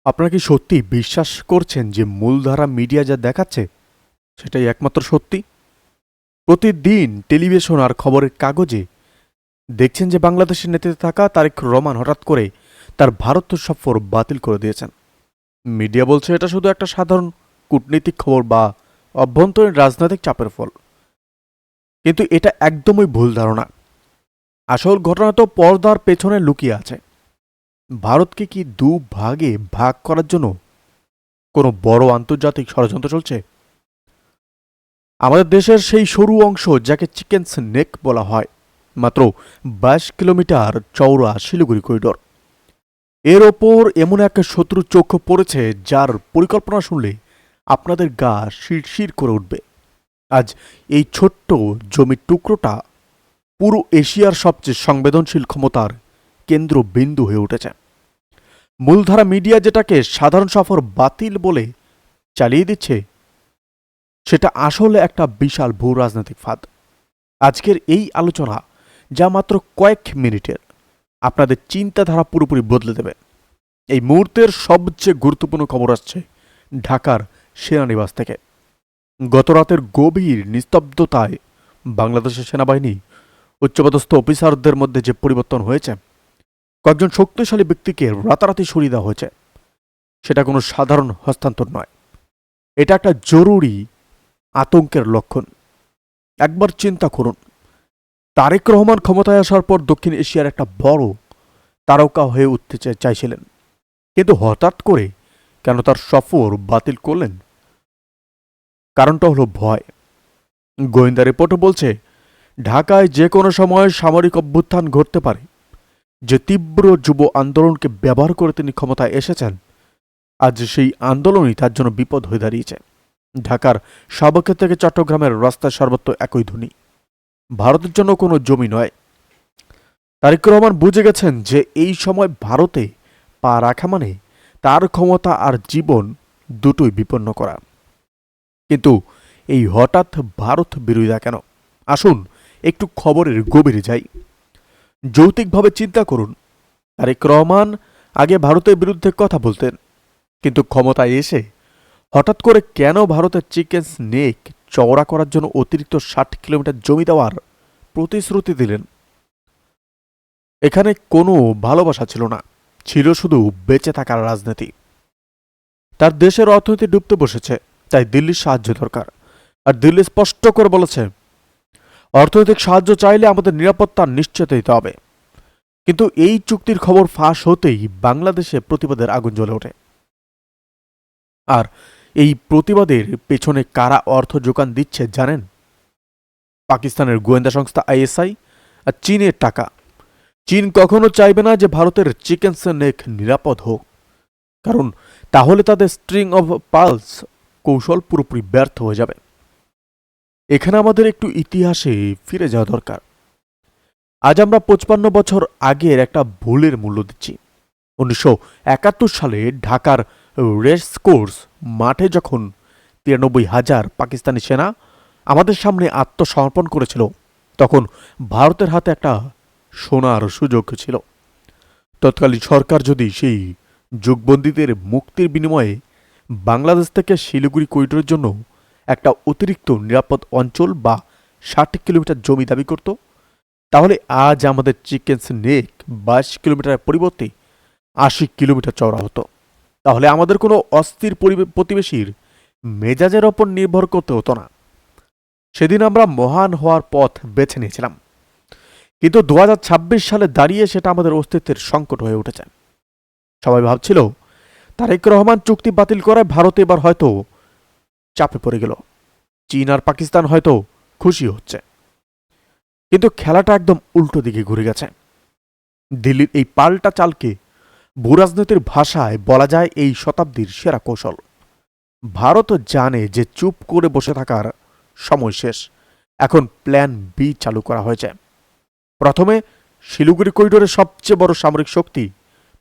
আপনারা কি সত্যি বিশ্বাস করছেন যে মূলধারা মিডিয়া যা দেখাচ্ছে সেটাই একমাত্র সত্যি? প্রতিদিন টেলিভিশন আর খবরের কাগজে দেখছেন যে বাংলাদেশের নেতৃত্বে থাকা তারেক রহমান হঠাৎ করে তার ভারত সফর বাতিল করে দিয়েছেন। মিডিয়া বলছে এটা শুধু একটা সাধারণ কূটনীতিক খবর বা অভ্যন্তরীণ রাজনৈতিক চাপের ফল, কিন্তু এটা একদমই ভুল ধারণা। আসল ঘটনা তো পর্দার পেছনে লুকিয়ে আছে। ভারতকে কি দু ভাগে ভাগ করার জন্য কোনো বড় আন্তর্জাতিক ষড়যন্ত্র চলছে? আমাদের দেশের সেই সরু অংশ যাকে চিকেন নেক বলা হয়, মাত্র 22 কিলোমিটার চওড়া শিলিগুড়ি করিডোর, এর ওপর এমন এক শত্রু চোখ পড়েছে যার পরিকল্পনা শুনলে আপনাদের গা শিরশির করে উঠবে। আজ এই ছোট্ট জমির টুকরোটা পুরো এশিয়ার সবচেয়ে সংবেদনশীল ক্ষমতার কেন্দ্রবিন্দু হয়ে উঠেছে। মূলধারা মিডিয়া যেটাকে সাধারণ সফর বাতিল বলে চালিয়ে দিচ্ছে, সেটা আসলে একটা বিশাল ভূ রাজনৈতিক ফাঁদ। আজকের এই আলোচনা, যা মাত্র কয়েক মিনিটের, আপনাদের চিন্তাধারা পুরোপুরি বদলে দেবে। এই মুহূর্তের সবচেয়ে গুরুত্বপূর্ণ খবর আসছে ঢাকার সেনানিবাস থেকে। গতরাতের গভীর নিস্তব্ধতায় বাংলাদেশের সেনাবাহিনী উচ্চপদস্থ অফিসারদের মধ্যে যে পরিবর্তন হয়েছে, কয়েকজন শক্তিশালী ব্যক্তিকে রাতারাতি সরিয়ে দেওয়া হয়েছে, সেটা কোনো সাধারণ হস্তান্তর নয়। এটা একটা জরুরি আতঙ্কের লক্ষণ। একবার চিন্তা করুন, তারেক রহমান ক্ষমতায় আসার পর দক্ষিণ এশিয়ার একটা বড় তারকা হয়ে উঠতে চাইছিলেন, কিন্তু হঠাৎ করে কেন তার সফর বাতিল করলেন? কারণটা হলো ভয়। গোয়েন্দা রিপোর্টও বলছে ঢাকায় যে কোনো সময় সামরিক অভ্যুত্থান ঘটতে পারে। যে তীব্র যুব আন্দোলনকে ব্যবহার করে তিনি ক্ষমতায় এসেছেন, আজ সেই আন্দোলনই তার জন্য বিপদ হয়ে দাঁড়িয়েছে। ঢাকার সাবক্ষে থেকে চট্টগ্রামের রাস্তায় সর্বত্র একই ধ্বনি, ভারতের জন্য কোনো জমি নয়। তারেক রহমান বুঝে গেছেন যে এই সময় ভারতে পা রাখা মানে তার ক্ষমতা আর জীবন দুটোই বিপন্ন করা। কিন্তু এই হঠাৎ ভারত বিরোধিতা কেন? আসুন একটু খবরের গভীরে যাই। যৌক্তিকভাবে চিন্তা করুন, তারেক রহমান আগে ভারতের বিরুদ্ধে কথা বলতেন, কিন্তু ক্ষমতায় এসে হঠাৎ করে কেন ভারতের চিকেন স্নেক চওড়া করার জন্য অতিরিক্ত 60 কিলোমিটার জমি দেওয়ার প্রতিশ্রুতি দিলেন? এখানে কোনো ভালোবাসা ছিল না, ছিল শুধু বেঁচে থাকার রাজনীতি। তার দেশের অর্থনীতি ডুবতে বসেছে, তাই দিল্লির সাহায্য দরকার। আর দিল্লি স্পষ্ট করে বলেছে, অর্থনৈতিক সাহায্য চাইলে আমাদের নিরাপত্তা নিশ্চিত দিতে হবে। কিন্তু এই চুক্তির খবর ফাঁস হতেই বাংলাদেশে প্রতিবাদের আগুন জ্বলে ওঠে। আর এই প্রতিবাদের পেছনে কারা অর্থ যোগান দিচ্ছে জানেন? পাকিস্তানের গোয়েন্দা সংস্থা আইএসআই আর চীনের টাকা। চীন কখনো চাইবে না যে ভারতের চিকেন স্নেক নিরাপদ হোক, কারণ তাহলে তাদের স্ট্রিং অফ পালস কৌশল পুরোপুরি ব্যর্থ হয়ে যাবে। এখানে আমাদের একটু ইতিহাসে ফিরে যাওয়া দরকার। আজ আমরা 55 বছর আগের একটা ভুলের মূল্য দিচ্ছি। 1971 সালে ঢাকার রেস কোর্স মাঠে যখন 93,000 পাকিস্তানি সেনা আমাদের সামনে আত্মসমর্পণ করেছিল, তখন ভারতের হাতে একটা সোনার সুযোগ ছিল। তৎকালীন সরকার যদি সেই যুগবন্দীদের মুক্তির বিনিময়ে বাংলাদেশ থেকে শিলিগুড়ি করিডোরের জন্য একটা অতিরিক্ত নিরাপদ অঞ্চল বা 60 কিলোমিটার জমি দাবি করত, তাহলে আজ আমাদের চিকেন স্নেক 22 কিলোমিটারের পরিবর্তে 80 কিলোমিটার চওড়া হতো। তাহলে আমাদের কোনো অস্থির প্রতিবেশীর মেজাজের ওপর নির্ভর করতে হতো না। সেদিন আমরা মহান হওয়ার পথ বেছে নিয়েছিলাম, কিন্তু 2026 সালে দাঁড়িয়ে সেটা আমাদের অস্তিত্বের সংকট হয়ে উঠেছে। সবাই ভাবছিল তারেক রহমান চুক্তি বাতিল করায় ভারত এবার হয়তো চাপে পড়ে গেল, চীন আর পাকিস্তান হয়তো খুশি হচ্ছে। কিন্তু খেলাটা একদম উল্টো দিকে ঘুরে গেছে। দিল্লির এই পাল্টা চালকে ভূরাজনীতির ভাষায় বলা যায় এই শতাব্দীর সেরা কৌশল। ভারত জানে যে চুপ করে বসে থাকার সময় শেষ। এখন প্ল্যান বি চালু করা হয়েছে। প্রথমে শিলিগুড়ি করিডোরের সবচেয়ে বড় সামরিক শক্তি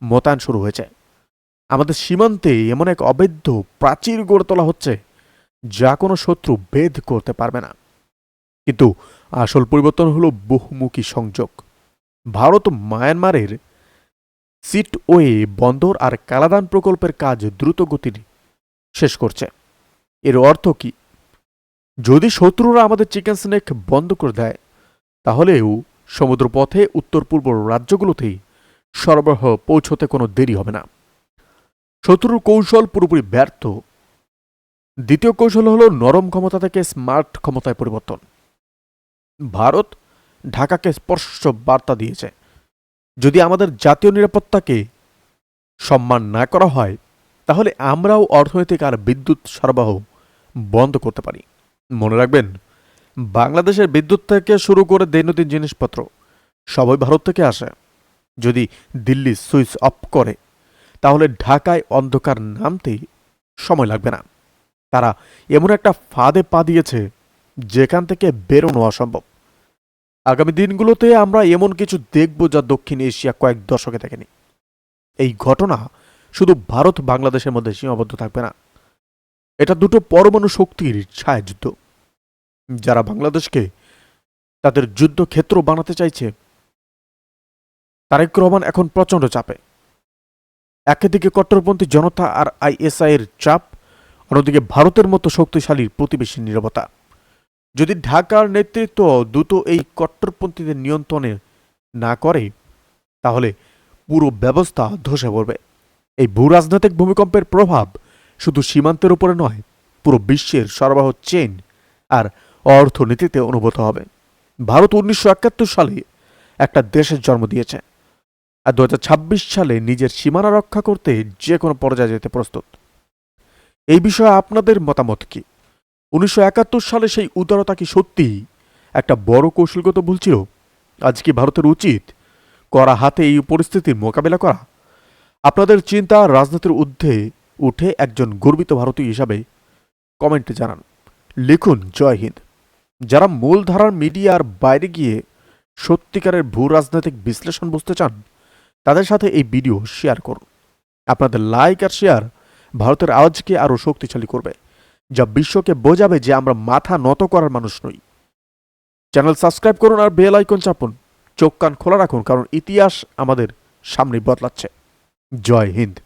মোতায়েন শুরু হয়েছে। আমাদের সীমান্তে এমন এক অবৈধ প্রাচীর গড়ে তোলা হচ্ছে যা কোনো শত্রু ভেদ করতে পারবে না। কিন্তু আসল পরিবর্তন হলো বহুমুখী সংযোগ। ভারত মায়ানমারের সিটওয়ে বন্দর আর কালাদান প্রকল্পের কাজ দ্রুত গতির শেষ করছে। এর অর্থ কি? যদি শত্রুরা আমাদের চিকেন স্নেক বন্ধ করে দেয়, তাহলেও সমুদ্রপথে উত্তর পূর্ব রাজ্যগুলোতেই সরবরাহ পৌঁছতে কোনো দেরি হবে না। শত্রুর কৌশল পুরোপুরি ব্যর্থ। দ্বিতীয় কৌশল হল নরম ক্ষমতা থেকে স্মার্ট ক্ষমতায় পরিবর্তন। ভারত ঢাকাকে স্পষ্ট বার্তা দিয়েছে, যদি আমাদের জাতীয় নিরাপত্তাকে সম্মান না করা হয়, তাহলে আমরাও অর্থনৈতিক আর বিদ্যুৎ সরবরাহ বন্ধ করতে পারি। মনে রাখবেন, বাংলাদেশের বিদ্যুৎ থেকে শুরু করে দৈনন্দিন জিনিসপত্র সবই ভারত থেকে আসে। যদি দিল্লি সুইচ অফ করে, তাহলে ঢাকায় অন্ধকার নামতে সময় লাগবে না। তারা এমন একটা ফাঁদে পা দিয়েছে যেখান থেকে বেরোনো অসম্ভব। আগামী দিনগুলোতে আমরা এমন কিছু দেখব যা দক্ষিণ এশিয়া কয়েক দশকে দেখেনি। এই ঘটনা শুধু ভারত বাংলাদেশের মধ্যে সীমাবদ্ধ থাকবে না, এটা দুটো পরমাণু শক্তির ছায়াযুদ্ধ। যারা বাংলাদেশকে তাদের যুদ্ধক্ষেত্র বানাতে চাইছে, তারেক রহমান এখন প্রচণ্ড চাপে। একদিকে কট্টরপন্থী জনতা আর আইএসআই এর চাপ, অন্যদিকে ভারতের মতো শক্তিশালী প্রতিবেশী নীরবতা। যদি ঢাকার নেতৃত্ব দ্রুত এই কট্টরপন্থীদের নিয়ন্ত্রণে না করে, তাহলে পুরো ব্যবস্থা ধসে পড়বে। এই ভূরাজনৈতিক ভূমিকম্পের প্রভাব শুধু সীমান্তের উপরে নয়, পুরো বিশ্বের সরবরাহ চেইন আর অর্থনীতিতে অনুভূত হবে। ভারত 1971 সালে একটা দেশের জন্ম দিয়েছে, আর 2026 সালে নিজের সীমানা রক্ষা করতে যে কোনো পর্যায়ে যেতে প্রস্তুত। এই বিষয়ে আপনাদের মতামত কি? 1971 সালে সেই উদারতা কি সত্যিই একটা বড় কৌশলগত ভুল ছিল? আজ কি ভারতের উচিত কড়া হাতে এই পরিস্থিতির মোকাবেলা করা? আপনাদের চিন্তা রাজনীতির ঊর্ধ্বে উঠে একজন গর্বিত ভারতীয় হিসাবে কমেন্টে জানান। লিখুন জয় হিন্দ। যারা মূলধারার মিডিয়ার বাইরে গিয়ে সত্যিকারের ভূ রাজনৈতিক বিশ্লেষণ বুঝতে চান, তাদের সাথে এই ভিডিও শেয়ার করুন। আপনাদের লাইক আর শেয়ার ভারতের আওয়াজকে আরও শক্তিশালী করবে, যা বিশ্বকে বোঝাবে যে আমরা মাথা নত করার মানুষ নই। চ্যানেল সাবস্ক্রাইব করুন আর বেল আইকন চাপুন। চোখ কান খোলা রাখুন, কারণ ইতিহাস আমাদের সামনে বদলাচ্ছে। জয় হিন্দ।